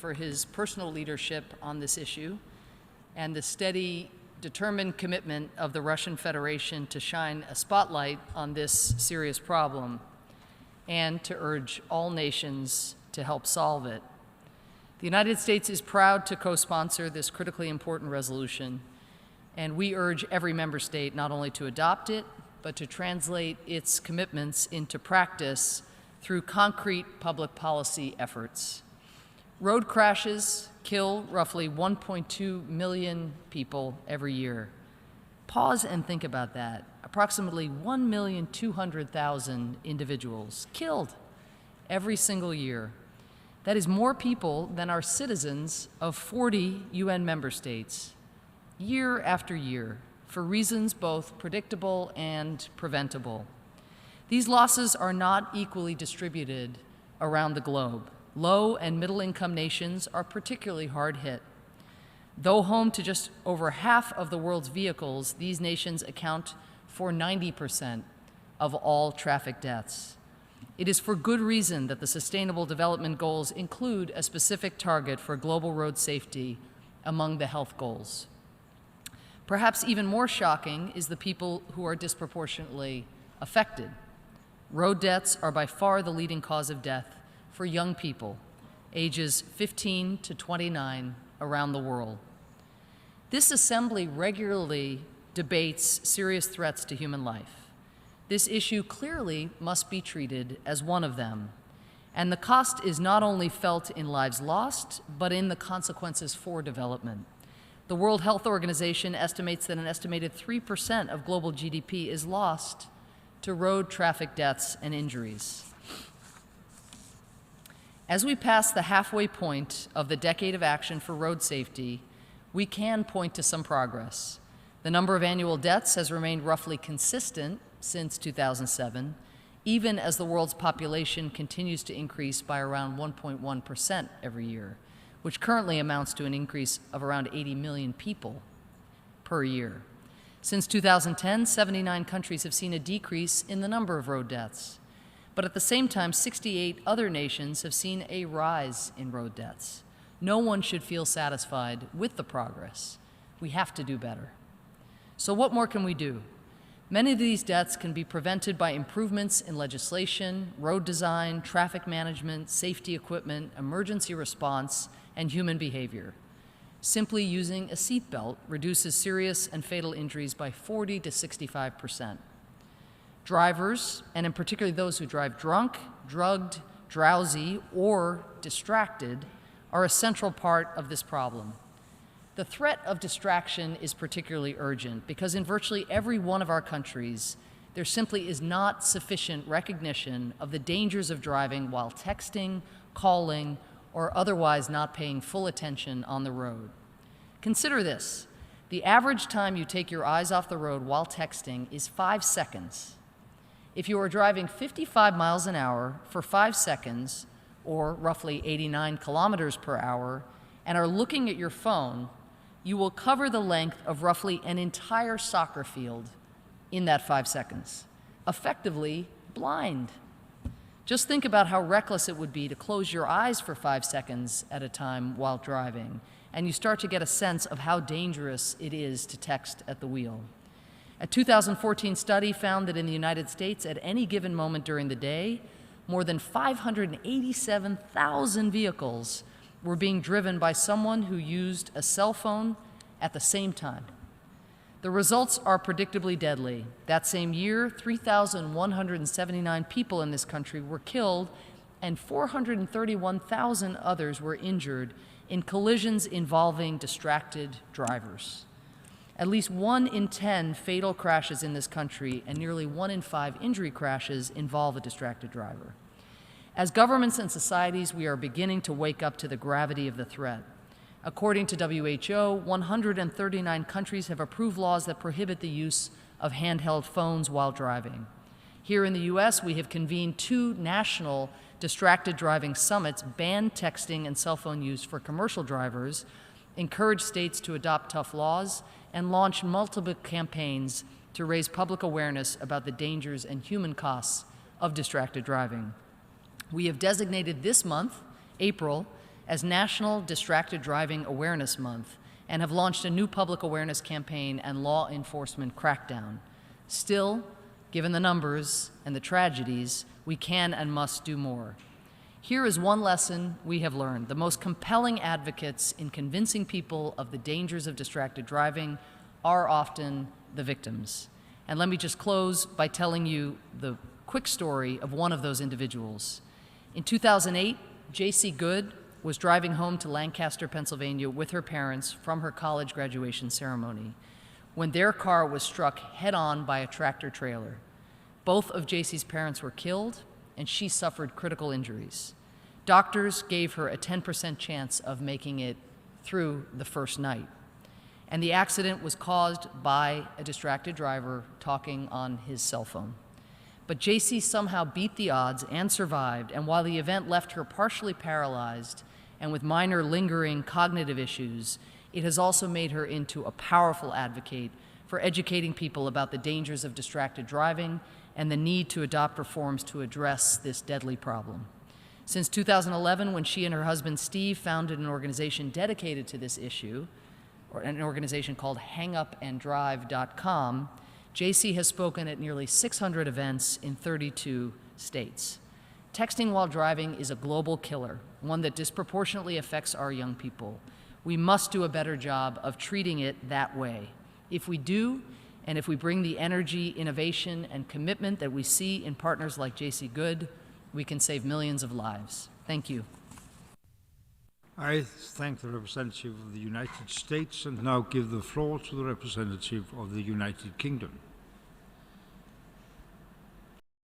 for his personal leadership on this issue and the steady, determined commitment of the Russian Federation to shine a spotlight on this serious problem and to urge all nations to help solve it. The United States is proud to co-sponsor this critically important resolution, and we urge every member state not only to adopt it, but to translate its commitments into practice through concrete public policy efforts. Road crashes kill roughly 1.2 million people every year. Pause and think about that. Approximately 1,200,000 individuals killed every single year. That is more people than are citizens of 40 UN member states, year after year, for reasons both predictable and preventable. These losses are not equally distributed around the globe. Low and middle-income nations are particularly hard hit. Though home to just over half of the world's vehicles, these nations account for 90% of all traffic deaths. It is for good reason that the Sustainable Development Goals include a specific target for global road safety among the health goals. Perhaps even more shocking is the people who are disproportionately affected. Road deaths are by far the leading cause of death for young people, ages 15 to 29 around the world. This assembly regularly debates serious threats to human life. This issue clearly must be treated as one of them, and the cost is not only felt in lives lost, but in the consequences for development. The World Health Organization estimates that an estimated 3% of global GDP is lost to road traffic deaths and injuries. As we pass the halfway point of the decade of action for road safety, we can point to some progress. The number of annual deaths has remained roughly consistent since 2007, even as the world's population continues to increase by around 1.1% every year, which currently amounts to an increase of around 80 million people per year. Since 2010, 79 countries have seen a decrease in the number of road deaths. But at the same time, 68 other nations have seen a rise in road deaths. No one should feel satisfied with the progress. We have to do better. So what more can we do? Many of these deaths can be prevented by improvements in legislation, road design, traffic management, safety equipment, emergency response, and human behavior. Simply using a seatbelt reduces serious and fatal injuries by 40 to 65%. Drivers, and in particular those who drive drunk, drugged, drowsy, or distracted, are a central part of this problem. The threat of distraction is particularly urgent because in virtually every one of our countries, there simply is not sufficient recognition of the dangers of driving while texting, calling, or otherwise not paying full attention on the road. Consider this: the average time you take your eyes off the road while texting is 5 seconds. If you are driving 55 miles an hour for 5 seconds, or roughly 89 kilometers per hour, and are looking at your phone, you will cover the length of roughly an entire soccer field in that 5 seconds, effectively blind. Just think about how reckless it would be to close your eyes for 5 seconds at a time while driving, and you start to get a sense of how dangerous it is to text at the wheel. A 2014 study found that in the United States, at any given moment during the day, more than 587,000 vehicles were being driven by someone who used a cell phone at the same time. The results are predictably deadly. That same year, 3,179 people in this country were killed and 431,000 others were injured in collisions involving distracted drivers. At least 1 in 10 fatal crashes in this country and nearly 1 in 5 injury crashes involve a distracted driver. As governments and societies, we are beginning to wake up to the gravity of the threat. According to WHO, 139 countries have approved laws that prohibit the use of handheld phones while driving. Here in the US, we have convened 2 national distracted driving summits, banned texting and cell phone use for commercial drivers, encouraged states to adopt tough laws, and launched multiple campaigns to raise public awareness about the dangers and human costs of distracted driving. We have designated this month, April, as National Distracted Driving Awareness Month and have launched a new public awareness campaign and law enforcement crackdown. Still, given the numbers and the tragedies, we can and must do more. Here is one lesson we have learned. The most compelling advocates in convincing people of the dangers of distracted driving are often the victims. And let me just close by telling you the quick story of one of those individuals. In 2008, J.C. Good was driving home to Lancaster, Pennsylvania with her parents from her college graduation ceremony when their car was struck head-on by a tractor trailer. Both of J.C.'s parents were killed, and she suffered critical injuries. Doctors gave her a 10% chance of making it through the first night. And the accident was caused by a distracted driver talking on his cell phone. But J.C. somehow beat the odds and survived, and while the event left her partially paralyzed and with minor lingering cognitive issues, it has also made her into a powerful advocate for educating people about the dangers of distracted driving and the need to adopt reforms to address this deadly problem. Since 2011, when she and her husband Steve founded an organization dedicated to this issue, or an organization called hangupanddrive.com, JC has spoken at nearly 600 events in 32 states. Texting while driving is a global killer, one that disproportionately affects our young people. We must do a better job of treating it that way. If we do, and if we bring the energy, innovation, and commitment that we see in partners like J.C. Good, we can save millions of lives. Thank you. I thank the representative of the United States and now give the floor to the representative of the United Kingdom.